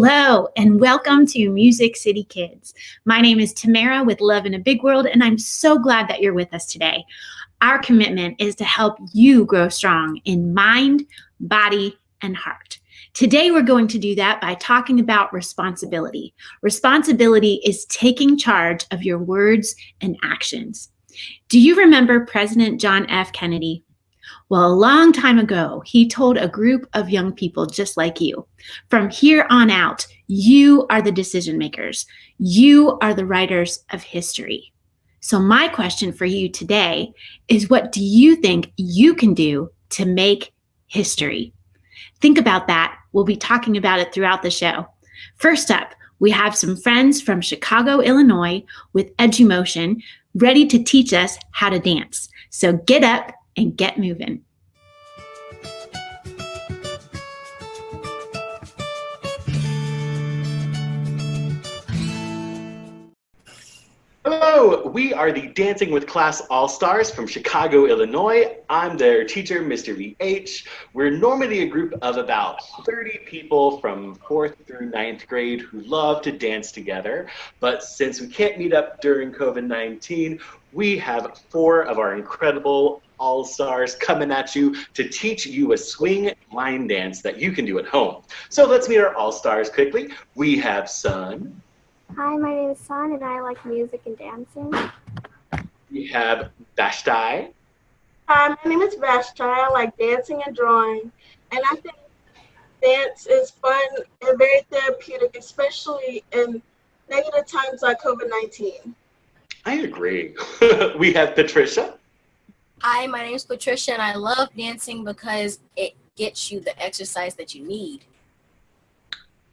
Hello, and welcome to MusiCity Kids. My name is Tamara with Love in a Big World, and I'm so glad that you're with us today. Our commitment is to help you grow strong in mind, body, and heart. Today, we're going to do that by talking about responsibility. Responsibility is taking charge of your words and actions. Do you remember President John F. Kennedy? Well, a long time ago, he told a group of young people just like you, from here on out, you are the decision makers. You are the writers of history. So my question for you today is, what do you think you can do to make history? Think about that. We'll be talking about it throughout the show. First up, we have some friends from Chicago, Illinois with Edumotion ready to teach us how to dance. So get up and get moving. Hello, we are the Dancing with Class All-Stars from Chicago, Illinois. I'm their teacher, Mr. VH. We're normally a group of about 30 people from 4th through 9th grade who love to dance together. But since we can't meet up during COVID-19, we have 4 of our incredible all-stars coming at you to teach you a swing line dance that you can do at home. So let's meet our all-stars quickly. We have Sun. Hi, my name is Sun, and I like music and dancing. We have Vashti. Hi, my name is Vashti. I like dancing and drawing, and I think dance is fun and very therapeutic, especially in negative times like COVID-19. I agree. We have Patricia. Hi, my name is Patricia, and I love dancing because it gets you the exercise that you need.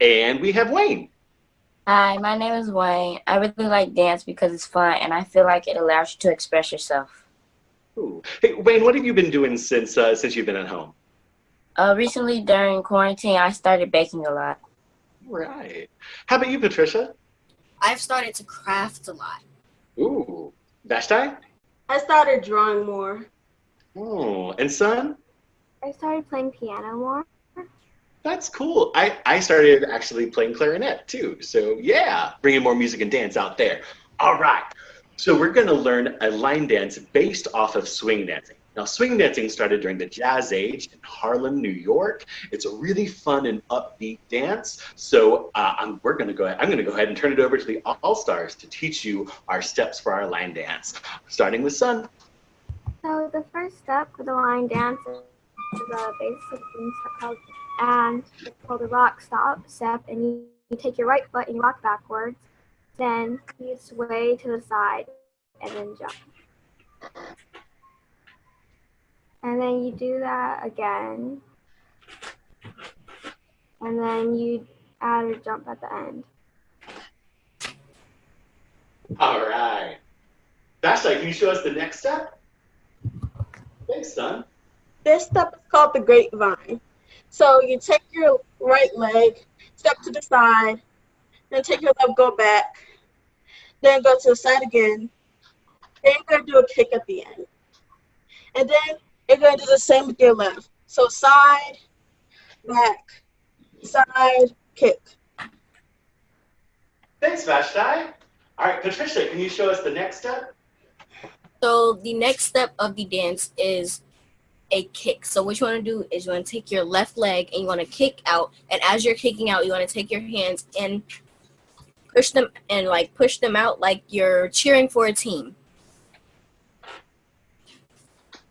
And we have Wayne. Hi, my name is Wayne. I really like dance because it's fun and I feel like it allows you to express yourself. Ooh. Hey, Wayne, what have you been doing since you've been at home? Recently during quarantine, I started baking a lot. Right. How about you, Patricia? I've started to craft a lot. Ooh. Vashti? I started drawing more. Oh, and Sun? I started playing piano more. That's cool. I started actually playing clarinet too. So yeah, bringing more music and dance out there. All right. So we're going to learn a line dance based off of swing dancing. Now, swing dancing started during the Jazz Age in Harlem, New York. It's a really fun and upbeat dance. So I'm going to go ahead and turn it over to the All-Stars to teach you our steps for our line dance, starting with Sun. So the first step for the line dance is a basic step called and it's called a rock stop step, and you take your right foot and you rock backwards, then you sway to the side and then jump. And then you do that again, and then you add a jump at the end. All right. Vashti, can you show us the next step? Thanks, Sun. This step is called the grapevine. So you take your right leg, step to the side, then take your left, go back, then go to the side again. Then you're going to do a kick at the end. And then you're going to do the same with your left. So side, back, side, kick. Thanks, Vashti. All right, Patricia, can you show us the next step? So the next step of the dance is a kick. So what you want to do is you want to take your left leg and you want to kick out, and as you're kicking out, you want to take your hands and push them out like you're cheering for a team.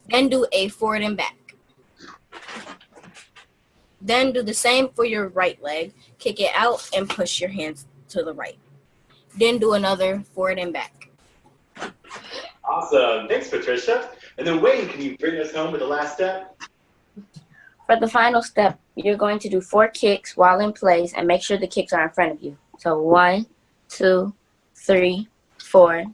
Then do a forward and back. Then do the same for your right leg. Kick it out and push your hands to the right. Then do another forward and back. Awesome. Thanks, Patricia. And then Wayne, can you bring us home with the last step? For the final step, you're going to do 4 kicks while in place and make sure the kicks are in front of you. So 1, 2, 3, 4.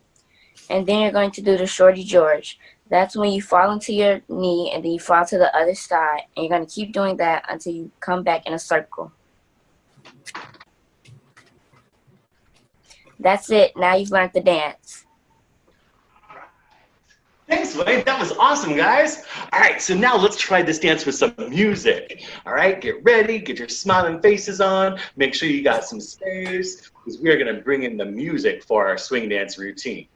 And then you're going to do the Shorty George. That's when you fall into your knee and then you fall to the other side. And you're going to keep doing that until you come back in a circle. That's it. Now you've learned the dance. Thanks, Wayne. That was awesome, guys. All right, so now let's try this dance with some music. All right, get ready, get your smiling faces on. Make sure you got some spares, because we are going to bring in the music for our swing dance routine.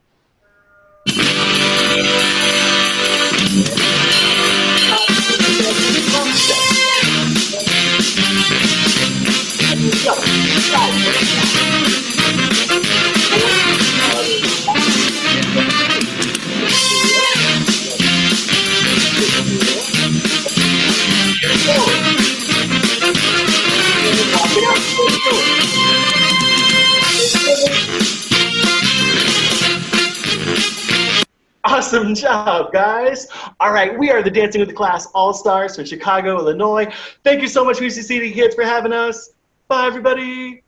Awesome job, guys. All right, we are the Dancing with the Class All-Stars from Chicago, Illinois. Thank you so much, MusiCity Kids, for having us. Bye, everybody.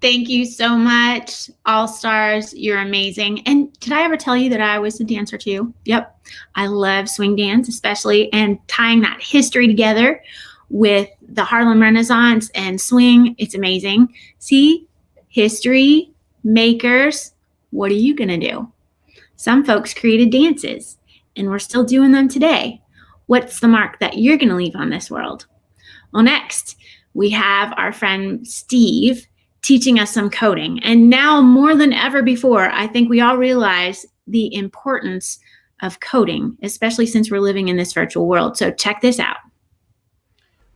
Thank you so much, All-Stars. You're amazing. And did I ever tell you that I was a dancer too? Yep. I love swing dance, especially, and tying that history together with the Harlem Renaissance and swing. It's amazing. See, history, makers, what are you going to do? Some folks created dances, and we're still doing them today. What's the mark that you're going to leave on this world? Well, next, we have our friend Steve teaching us some coding. And now more than ever before, I think we all realize the importance of coding, especially since we're living in this virtual world. So check this out.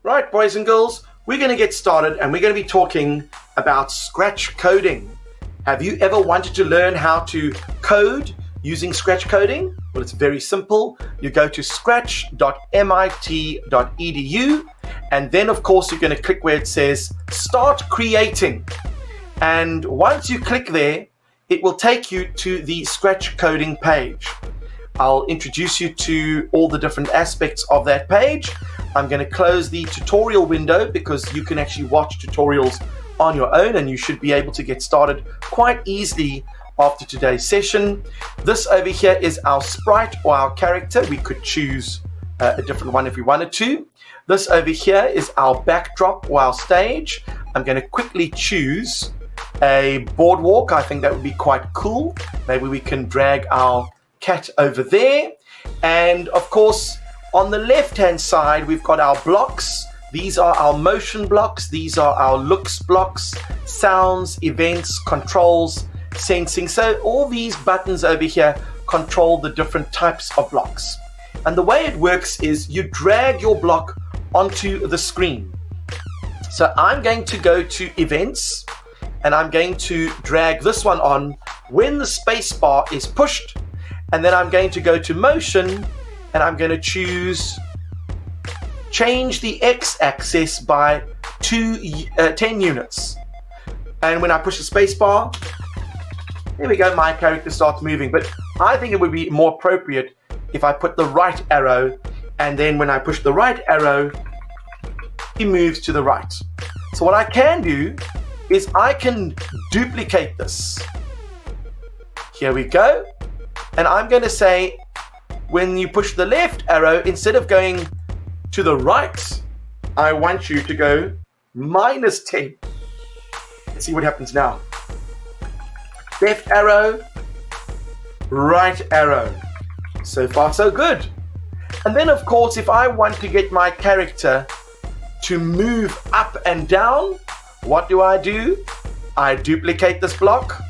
Right, boys and girls, we're going to get started and we're going to be talking about Scratch coding. Have you ever wanted to learn how to code using Scratch coding? Well, it's very simple. You go to scratch.mit.edu, and then of course you're going to click where it says Start Creating. And once you click there, it will take you to the Scratch coding page. I'll introduce you to all the different aspects of that page. I'm going to close the tutorial window because you can actually watch tutorials on your own, and you should be able to get started quite easily after today's session. This over here is our sprite or our character. We could choose a different one if we wanted to. This over here is our backdrop or our stage. I'm going to quickly choose a boardwalk. I think that would be quite cool. Maybe we can drag our cat over there. And of course, on the left-hand side, we've got our blocks. These are our motion blocks. These are our looks blocks, sounds, events, controls, sensing. So all these buttons over here control the different types of blocks. And the way it works is you drag your block onto the screen. So I'm going to go to events and I'm going to drag this one on when the space bar is pushed. And then I'm going to go to motion and I'm going to choose change the x-axis by 10 units. And when I push the space bar, there we go, my character starts moving. But I think it would be more appropriate if I put the right arrow, and then when I push the right arrow, he moves to the right. So what I can do is I can duplicate this. Here we go. And I'm going to say, when you push the left arrow, instead of going to the right, I want you to go -10. Let's see what happens now. Left arrow, right arrow. So far, so good. And then, of course, if I want to get my character to move up and down, what do? I duplicate this block.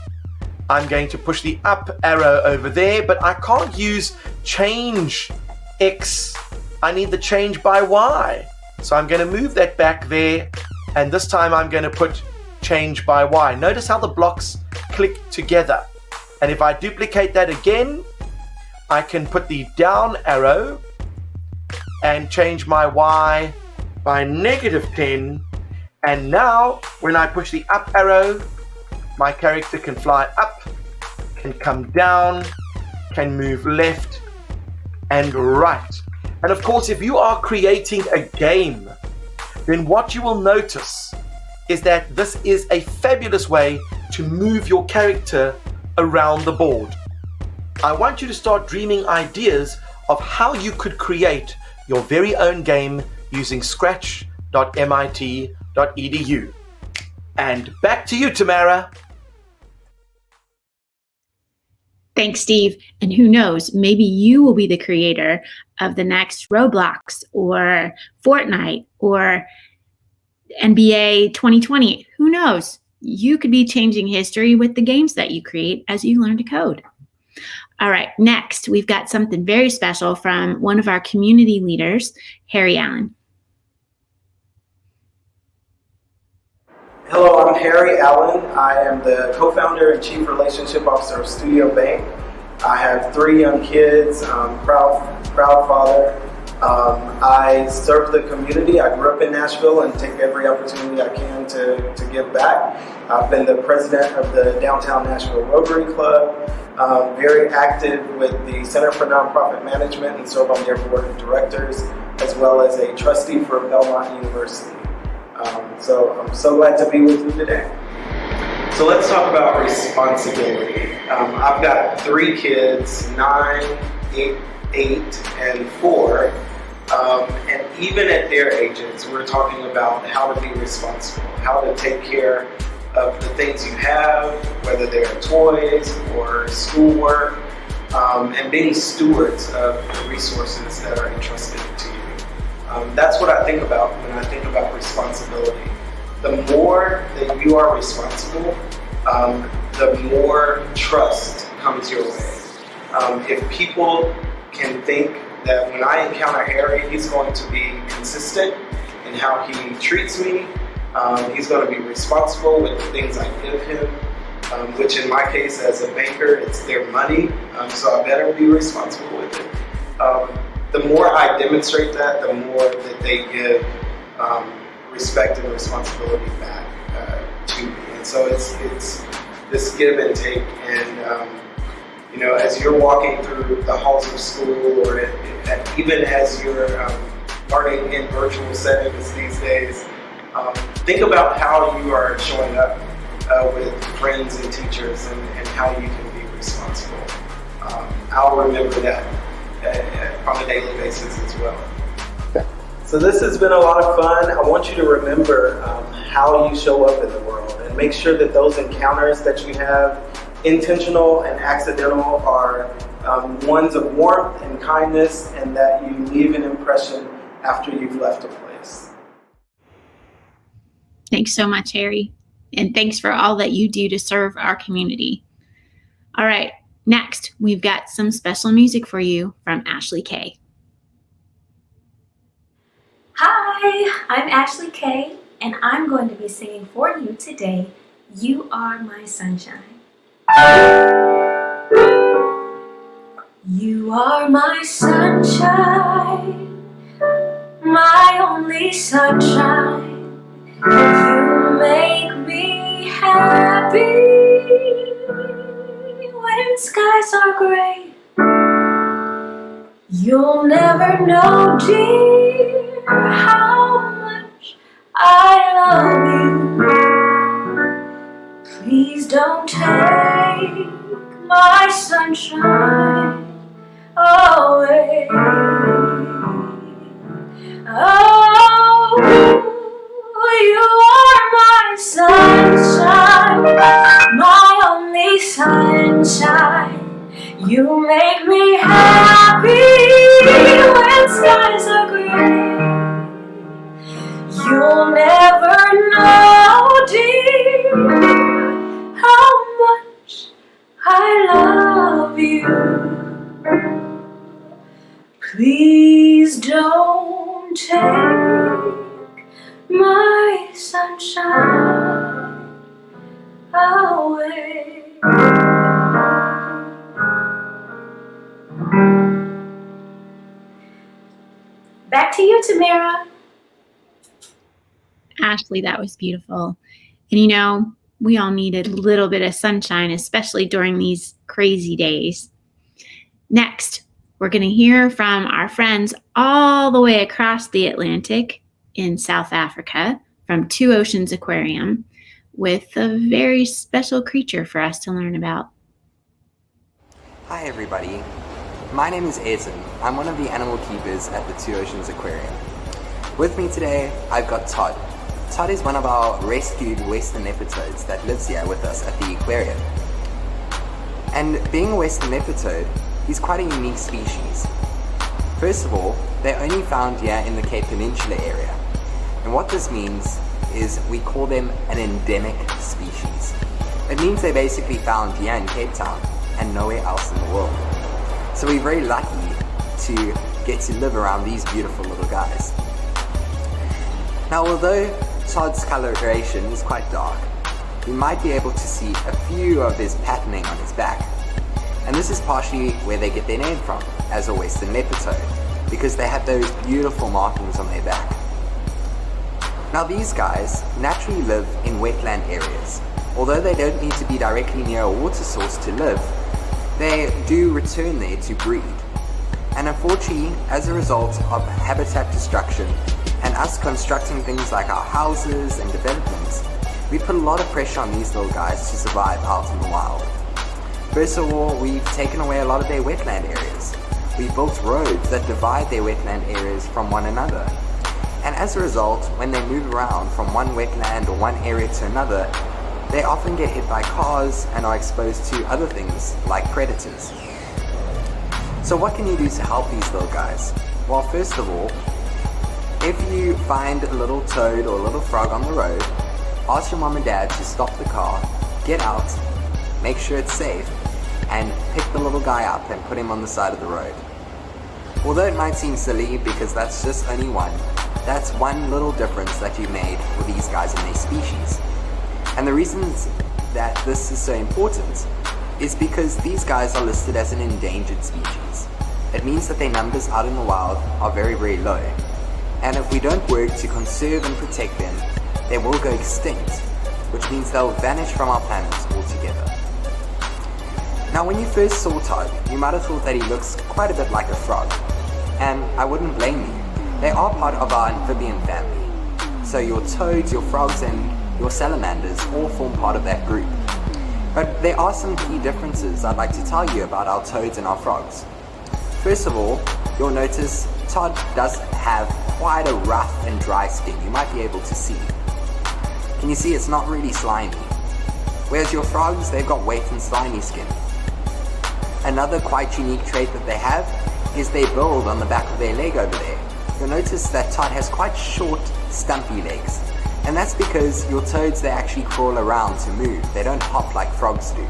I'm going to push the up arrow over there, but I can't use change X. I need the change by Y. So I'm going to move that back there, and this time I'm going to put change by Y. Notice how the blocks click together. And if I duplicate that again, I can put the down arrow and change my Y by -10. And now when I push the up arrow, my character can fly up, can come down, can move left and right. And of course, if you are creating a game, then what you will notice is that this is a fabulous way to move your character around the board. I want you to start dreaming ideas of how you could create your very own game using scratch.mit.edu. And back to you, Tamara. Thanks, Steve. And who knows, maybe you will be the creator of the next Roblox or Fortnite or NBA 2020. Who knows? You could be changing history with the games that you create as you learn to code. All right, next, we've got something very special from one of our community leaders, Harry Allen. Hello, I'm Harry Allen. I am the co-founder and chief relationship officer of Studio Bank. I have 3 young kids. I'm proud father. I serve the community. I grew up in Nashville and take every opportunity I can to give back. I've been the president of the Downtown Nashville Rotary Club, very active with the Center for Nonprofit Management and serve on their board of directors, as well as a trustee for Belmont University. So I'm so glad to be with you today. So let's talk about responsibility. I've got 3 kids, 9, 8, and 4. And even at their ages, we're talking about how to be responsible, how to take care of the things you have, whether they're toys or schoolwork, and being stewards of the resources that are entrusted to you. That's what I think about when I think about responsibility. The more that you are responsible, the more trust comes your way. If people can think that when I encounter Harry, he's going to be consistent in how he treats me, he's going to be responsible with the things I give him, which in my case as a banker, it's their money, so I better be responsible with it. The more I demonstrate that, the more that they give respect and responsibility back to me. And so it's this give and take. And as you're walking through the halls of school, or even as you're learning in virtual settings these days, think about how you are showing up with friends and teachers, and how you can be responsible. I'll remember that on a daily basis as well. So this has been a lot of fun. I want you to remember how you show up in the world, and make sure that those encounters that you have, intentional and accidental, are ones of warmth and kindness, and that you leave an impression after you've left a place. Thanks so much, Harry. And thanks for all that you do to serve our community. All right, next, we've got some special music for you from Ashley Kay. Hi, I'm Ashley Kay, and I'm going to be singing for you today, You Are My Sunshine. You are my sunshine, my only sunshine. You make me happy when skies are gray. You'll never know, dear, how much I love you. Please don't take my sunshine away. Oh, you are my sunshine, my only sunshine. You make me happy when skies are gray. You'll never know, dear, how much I love you. Please don't take my sunshine away. Back to you, Tamara. Ashley, that was beautiful. And we all need a little bit of sunshine, especially during these crazy days. Next, we're going to hear from our friends all the way across the Atlantic in South Africa from Oceans Aquarium with a very special creature for us to learn about. Hi everybody, my name is Aiton. I'm one of the animal keepers at the Oceans Aquarium. With me today, I've got Todd. Todd is one of our rescued western leopard toads that lives here with us at the aquarium. And being a western leopard toad, he's quite a unique species. First of all, they're only found here in the Cape Peninsula area. And what this means is we call them an endemic species. It means they're basically found here in Cape Town and nowhere else in the world. So we're very lucky to get to live around these beautiful little guys. Now, although Todd's coloration is quite dark, you might be able to see a few of his patterning on his back. And this is partially where they get their name from, as a western leopard toad, because they have those beautiful markings on their back. Now, these guys naturally live in wetland areas. Although they don't need to be directly near a water source to live, they do return there to breed. And unfortunately, as a result of habitat destruction and us constructing things like our houses and developments, we put a lot of pressure on these little guys to survive out in the wild. First of all, we've taken away a lot of their wetland areas. We've built roads that divide their wetland areas from one another. And as a result, when they move around from one wetland or one area to another, they often get hit by cars and are exposed to other things like predators. So what can you do to help these little guys? Well, first of all, if you find a little toad or a little frog on the road, ask your mom and dad to stop the car, get out, make sure it's safe, and pick the little guy up and put him on the side of the road. Although it might seem silly because that's just only one, that's one little difference that you made for these guys and their species. And the reasons that this is so important is because these guys are listed as an endangered species. It means that their numbers out in the wild are very, very low. And if we don't work to conserve and protect them, they will go extinct, which means they'll vanish from our planet altogether. Now, when you first saw Todd, you might have thought that he looks quite a bit like a frog. And I wouldn't blame you. They are part of our amphibian family. So your toads, your frogs, and your salamanders all form part of that group. But there are some key differences I'd like to tell you about our toads and our frogs. First of all, you'll notice Todd does have quite a rough and dry skin. You might be able to see. Can you see it's not really slimy? Whereas your frogs, they've got wet and slimy skin. Another quite unique trait that they have is their build on the back of their leg over there. You'll notice that Todd has quite short, stumpy legs. And that's because your toads, they actually crawl around to move. They don't hop like frogs do.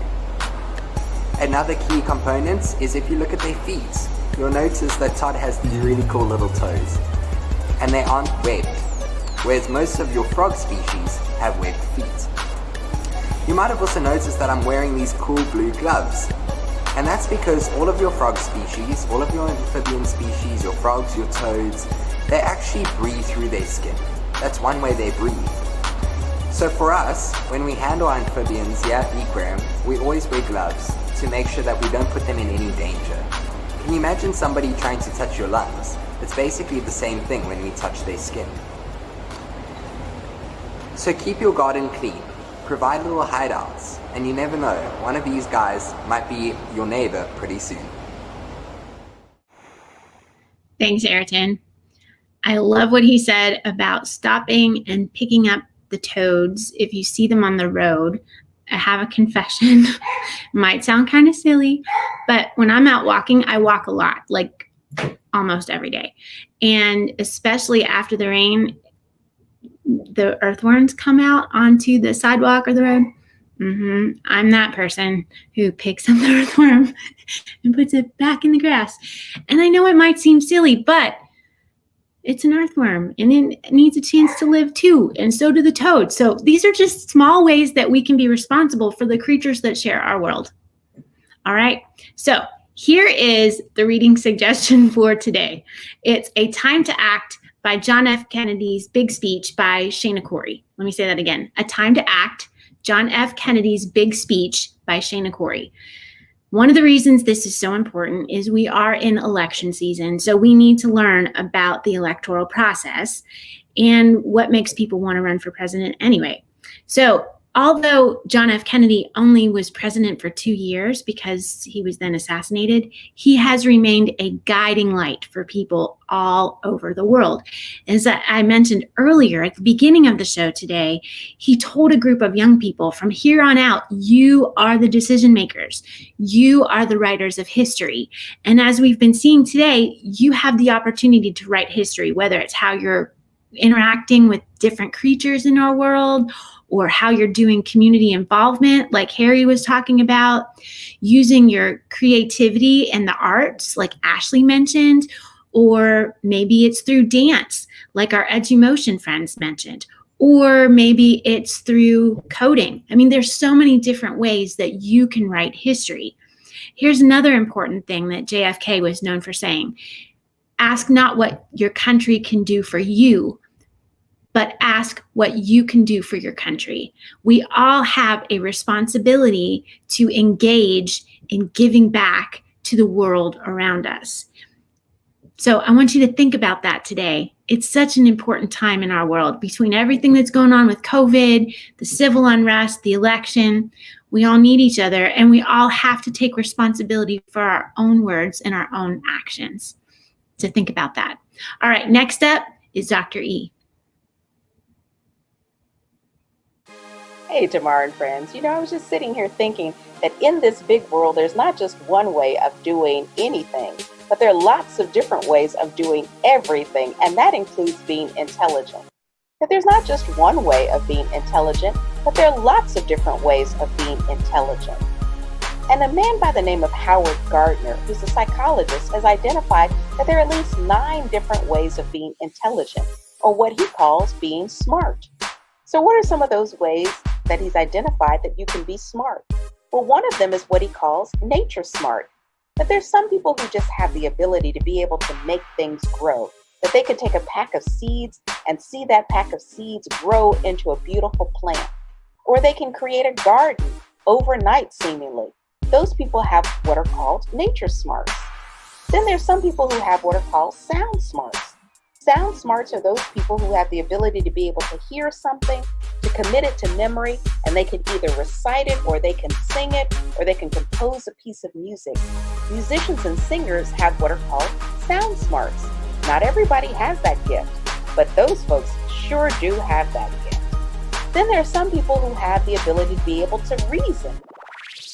Another key component is if you look at their feet, you'll notice that Todd has these really cool little toes. And they aren't webbed, whereas most of your frog species have webbed feet. You might have also noticed that I'm wearing these cool blue gloves. And that's because all of your frog species, all of your amphibian species, your frogs, your toads, they actually breathe through their skin. That's one way they breathe. So for us, when we handle our amphibians here at the aquarium, we always wear gloves to make sure that we don't put them in any danger. Can you imagine somebody trying to touch your lungs? It's basically the same thing when we touch their skin. So keep your garden clean, provide little hideouts, and you never know, one of these guys might be your neighbor pretty soon. Thanks, Ayrton. I love what he said about stopping and picking up the toads if you see them on the road. I have a confession. Might sound kind of silly, but when I'm out walking, I walk a lot, like almost every day. And especially after the rain, the earthworms come out onto the sidewalk or the road. I'm that person who picks up the earthworm and puts it back in the grass. And I know it might seem silly, but it's an earthworm and it needs a chance to live too. And so do the toads. So these are just small ways that we can be responsible for the creatures that share our world. All right. So here is the reading suggestion for today. It's A Time to Act by John F. Kennedy's Big Speech by Shayna Corey. Let me say that again. A Time to Act, John F. Kennedy's Big Speech by Shayna Corey. One of the reasons this is so important is we are in election season, so we need to learn about the electoral process and what makes people want to run for president anyway. So Although John F. Kennedy only was president for 2 years because he was then assassinated, he has remained a guiding light for people all over the world. As I mentioned earlier at the beginning of the show today, he told a group of young people, from here on out, you are the decision makers. You are the writers of history. And as we've been seeing today, you have the opportunity to write history, whether it's how you're interacting with different creatures in our world, or how you're doing community involvement, like Harry was talking about, using your creativity and the arts, like Ashley mentioned, or maybe it's through dance, like our EduMotion friends mentioned, or maybe it's through coding. I mean, there's so many different ways that you can write history. Here's another important thing that JFK was known for saying: ask not what your country can do for you, but ask what you can do for your country. We all have a responsibility to engage in giving back to the world around us. So I want you to think about that today. It's such an important time in our world. Between everything that's going on with COVID, the civil unrest, the election, we all need each other, and we all have to take responsibility for our own words and our own actions. So think about that. All right, next up is Dr. E. Hey, Tamara and friends. I was just sitting here thinking that in this big world, there's not just one way of doing anything, but there are lots of different ways of doing everything, and that includes being intelligent. That there's not just one way of being intelligent, but there are lots of different ways of being intelligent. And a man by the name of Howard Gardner, who's a psychologist, has identified that there are at least 9 different ways of being intelligent, or what he calls being smart. So what are some of those ways that he's identified that you can be smart? Well, one of them is what he calls nature smart. That there's some people who just have the ability to be able to make things grow. That they can take a pack of seeds and see that pack of seeds grow into a beautiful plant. Or they can create a garden overnight, seemingly. Those people have what are called nature smarts. Then there's some people who have what are called sound smarts. Sound smarts are those people who have the ability to be able to hear something, to commit it to memory, and they can either recite it, or they can sing it, or they can compose a piece of music. Musicians and singers have what are called sound smarts. Not everybody has that gift, but those folks sure do have that gift. Then there are some people who have the ability to be able to reason,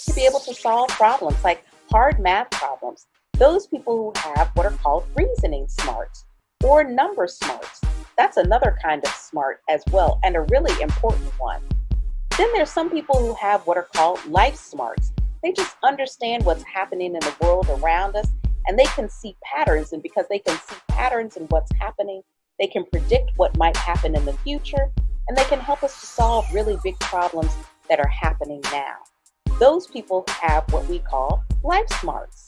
to be able to solve problems like hard math problems. Those people who have what are called reasoning smarts. Or number smarts. That's another kind of smart as well, and a really important one. Then there's some people who have what are called life smarts. They just understand what's happening in the world around us, and they can see patterns, and because they can see patterns in what's happening, they can predict what might happen in the future, and they can help us to solve really big problems that are happening now. Those people have what we call life smarts.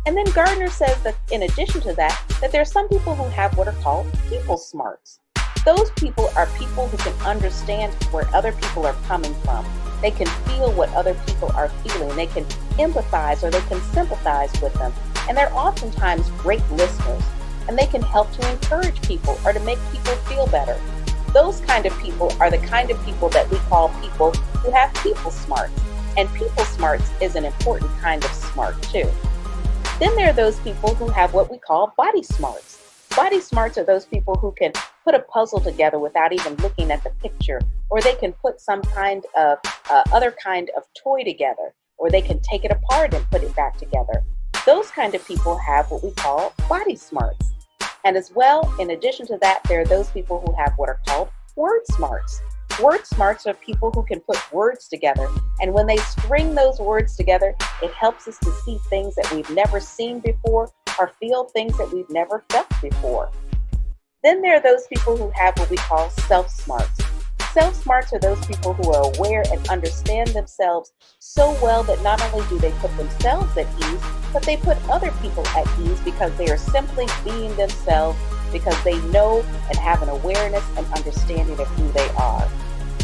And then Gardner says that in addition to that there are some people who have what are called people smarts. Those people are people who can understand where other people are coming from. They can feel what other people are feeling. They can empathize, or they can sympathize with them. And they're oftentimes great listeners. And they can help to encourage people or to make people feel better. Those kind of people are the kind of people that we call people who have people smarts. And people smarts is an important kind of smart too. Then there are those people who have what we call body smarts. Body smarts are those people who can put a puzzle together without even looking at the picture, or they can put some kind of other kind of toy together, or they can take it apart and put it back together. Those kind of people have what we call body smarts. And as well, in addition to that, there are those people who have what are called word smarts. Word smarts are people who can put words together, and when they string those words together, it helps us to see things that we've never seen before, or feel things that we've never felt before. Then there are those people who have what we call self-smarts. Self-smarts are those people who are aware and understand themselves so well that not only do they put themselves at ease, but they put other people at ease because they are simply being themselves, because they know and have an awareness and understanding of who they are.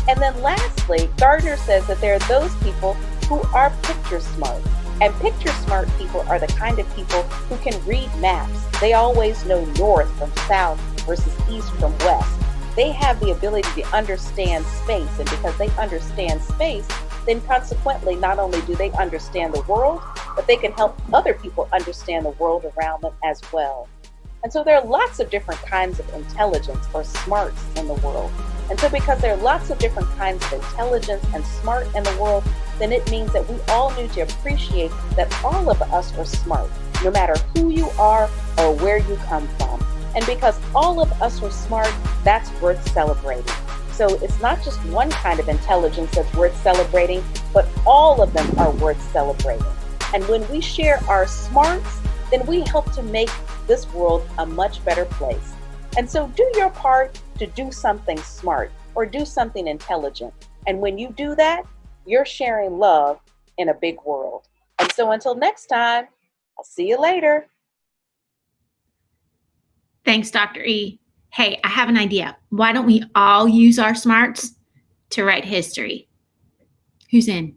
And then lastly, Gardner says that there are those people who are picture smart. And picture smart people are the kind of people who can read maps. They always know north from south versus east from west. they have the ability to understand space. And because they understand space, then consequently, not only do they understand the world, but they can help other people understand the world around them as well. And so there are lots of different kinds of intelligence or smarts in the world. And so because there are lots of different kinds of intelligence and smart in the world, then it means that we all need to appreciate that all of us are smart, no matter who you are or where you come from. And because all of us are smart, that's worth celebrating. So it's not just one kind of intelligence that's worth celebrating, but all of them are worth celebrating. And when we share our smarts, then we help to make this world a much better place. And so do your part to do something smart or do something intelligent. And when you do that, you're sharing love in a big world. And so until next time, I'll see you later. Thanks, Dr. E. Hey, I have an idea. Why don't we all use our smarts to write history? Who's in?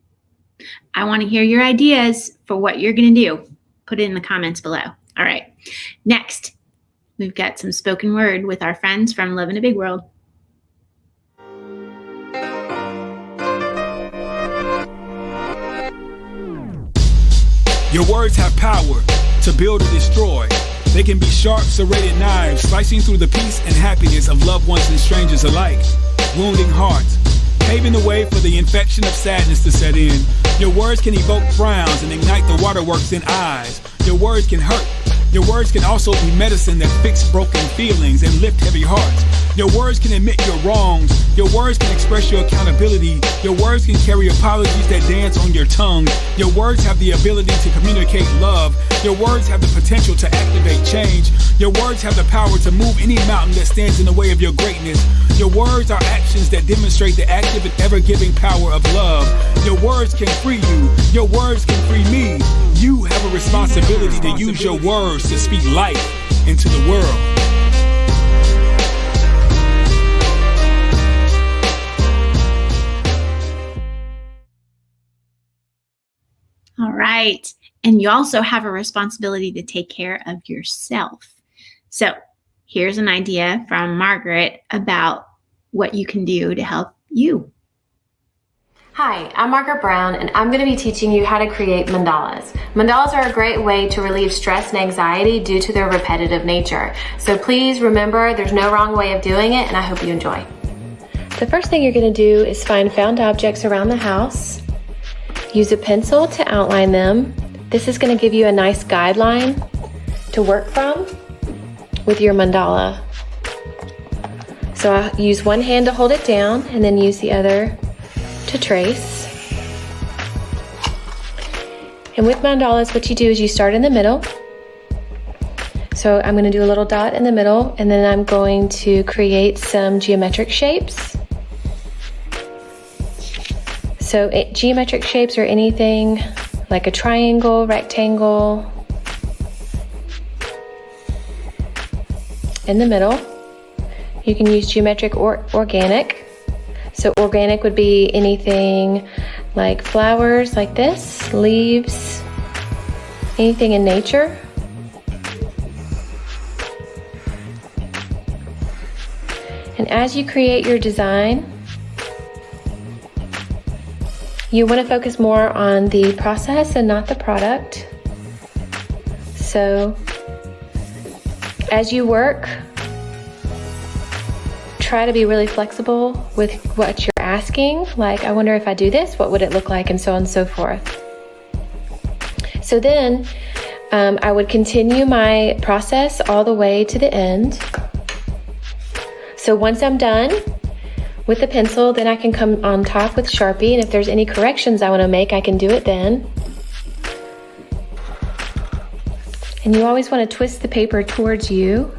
I want to hear your ideas for what you're going to do. Put it in the comments below. All right. Next, we've got some spoken word with our friends from Live in a Big World. Your words have power to build or destroy. They can be sharp, serrated knives, slicing through the peace and happiness of loved ones and strangers alike, wounding hearts, paving the way for the infection of sadness to set in. Your words can evoke frowns and ignite the waterworks in eyes. Your words can hurt. Your words can also be medicine that fix broken feelings and lift heavy hearts. Your words can admit your wrongs. Your words can express your accountability. Your words can carry apologies that dance on your tongue. Your words have the ability to communicate love. Your words have the potential to activate change. Your words have the power to move any mountain that stands in the way of your greatness. Your words are actions that demonstrate the active and ever-giving power of love. Your words can free you. Your words can free me. You have a responsibility to use your words to speak life into the world. All right. And you also have a responsibility to take care of yourself. So here's an idea from Margaret about what you can do to help you. Hi, I'm Margaret Brown, and I'm going to be teaching you how to create mandalas. Mandalas are a great way to relieve stress and anxiety due to their repetitive nature. So please remember, there's no wrong way of doing it, and I hope you enjoy. The first thing you're going to do is find found objects around the house. Use a pencil to outline them. This is going to give you a nice guideline to work from with your mandala. So I'll use one hand to hold it down and then use the other to trace. And with mandalas, what you do is you start in the middle. So I'm going to do a little dot in the middle, and then I'm going to create some geometric shapes. So geometric shapes are anything like a triangle, rectangle, in the middle. You can use geometric or organic. So organic would be anything like flowers like this, leaves, anything in nature. And as you create your design, you want to focus more on the process and not the product. So as you work, try to be really flexible with what you're asking. Like, I wonder if I do this, what would it look like, and so on and so forth. So then I would continue my process all the way to the end. So once I'm done with the pencil, then I can come on top with Sharpie, and if there's any corrections I want to make, I can do it then. And you always want to twist the paper towards you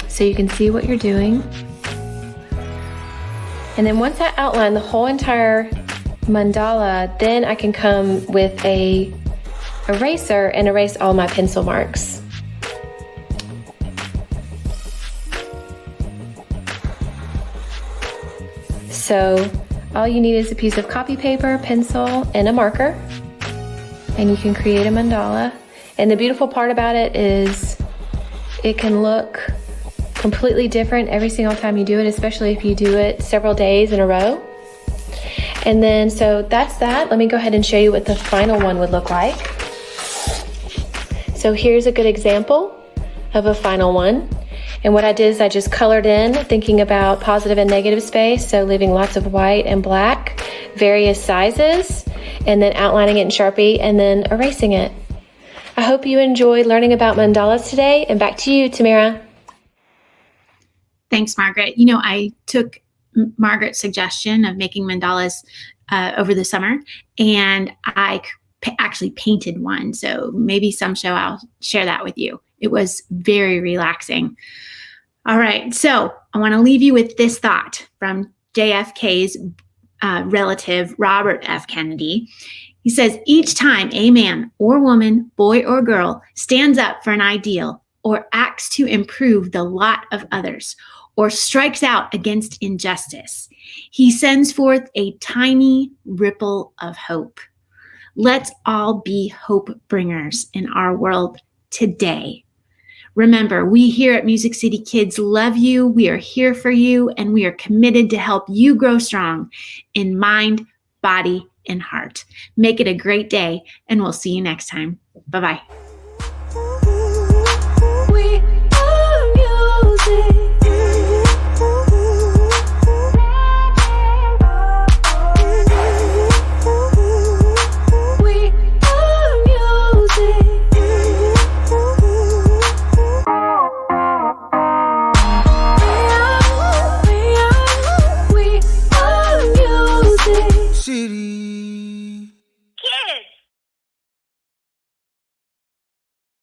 so you can see what you're doing. And then once I outline the whole entire mandala, then I can come with a eraser and erase all my pencil marks. So all you need is a piece of copy paper, pencil, and a marker, and you can create a mandala. And the beautiful part about it is it can look completely different every single time you do it, especially if you do it several days in a row. And then, so that's that. Let me go ahead and show you what the final one would look like. So here's a good example of a final one. And what I did is I just colored in, thinking about positive and negative space, so leaving lots of white and black, various sizes, and then outlining it in Sharpie and then erasing it. I hope you enjoyed learning about mandalas today, and back to you, Tamara. Thanks, Margaret. You know, I took Margaret's suggestion of making mandalas over the summer, and I actually painted one. So maybe some show I'll share that with you. It was very relaxing. All right, so I want to leave you with this thought from JFK's relative, Robert F. Kennedy. He says, each time a man or woman, boy or girl, stands up for an ideal or acts to improve the lot of others or strikes out against injustice, he sends forth a tiny ripple of hope. Let's all be hope bringers in our world today. Remember, we here at Music City Kids love you. We are here for you, and we are committed to help you grow strong in mind, body, and heart. Make it a great day, and we'll see you next time. Bye-bye.